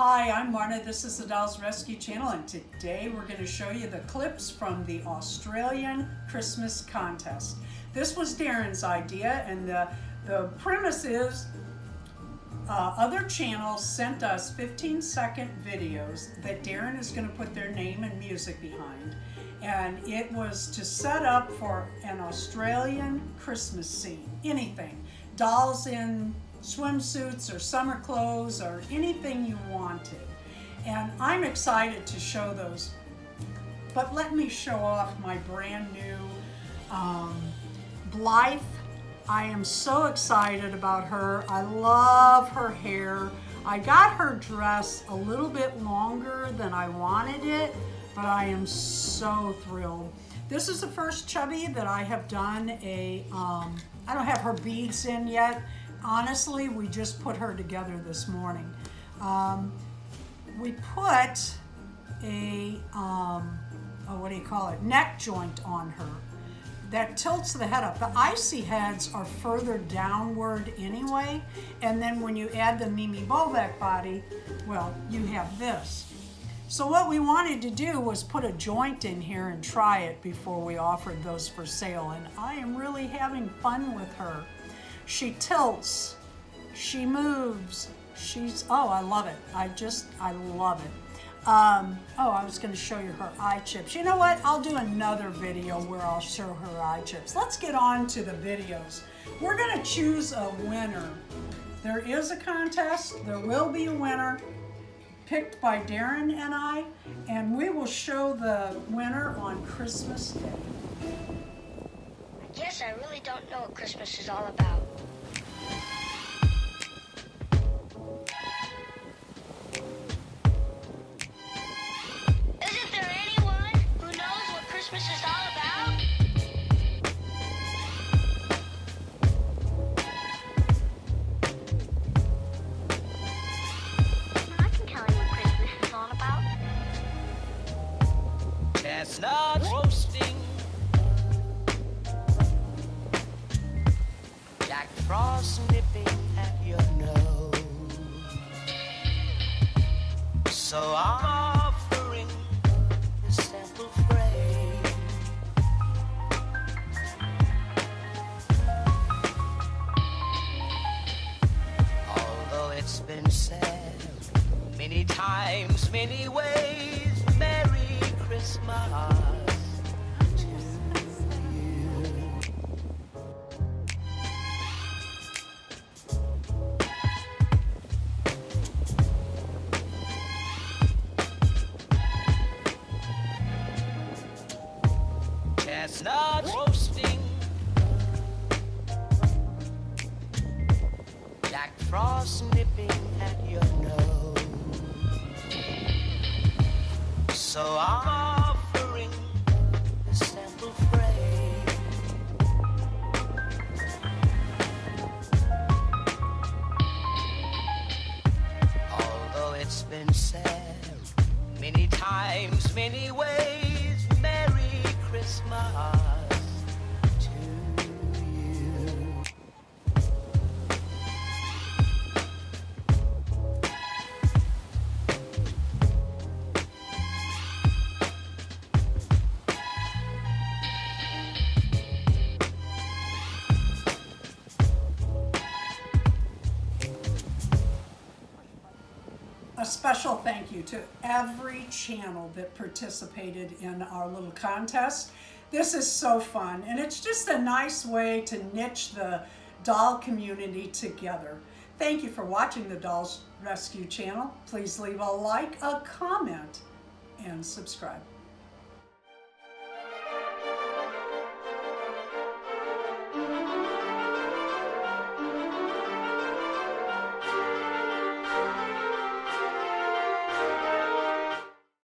Hi, I'm Marna. This is the Dolls Rescue Channel, and today we're going to show you the clips from the Australian Christmas contest. This was Darren's idea, and the premise is other channels sent us 15-second videos that Darren is going to put their name and music behind. And it was to set up for an Australian Christmas scene, anything. Dolls in swimsuits or summer clothes or anything you wanted. And I'm excited to show those. But let me show off my brand new Blythe. I am so excited about her. I love her hair. I got her dress a little bit longer than I wanted it, but I am so thrilled. This is the first chubby that I have done I don't have her beads in yet. Honestly, we just put her together this morning. We put a, what do you call it, neck joint on her that tilts the head up. The icy heads are further downward anyway, and then when you add the Mimi Bobek body, well, you have this. So what we wanted to do was put a joint in here and try it before we offered those for sale, and I am really having fun with her. She tilts, she moves, oh, I love it. I love it. Oh, I was going to show you her eye chips. You know what? I'll do another video where I'll show her eye chips. Let's get on to the videos. We're going to choose a winner. There is a contest. There will be a winner picked by Darren and I, and we will show the winner on Christmas Day. I guess I really don't know what Christmas is all about. Isn't there anyone who knows what Christmas is all about? I can tell you what Christmas is all about. Chestnuts roasting, Jack Frost nipping at your nose. So I'm offering a simple phrase. Although it's been said many times, many ways, Merry Christmas. Chestnut roasting, Jack Frost nipping at your nose. So I'm offering a simple phrase. Although it's been said many times, many ways, Merry Christmas to you. A special thank you to every channel that participated in our little contest. This is so fun, and it's just a nice way to niche the doll community together. Thank you for watching the Dolls Rescue Channel. Please leave a like, a comment, and subscribe.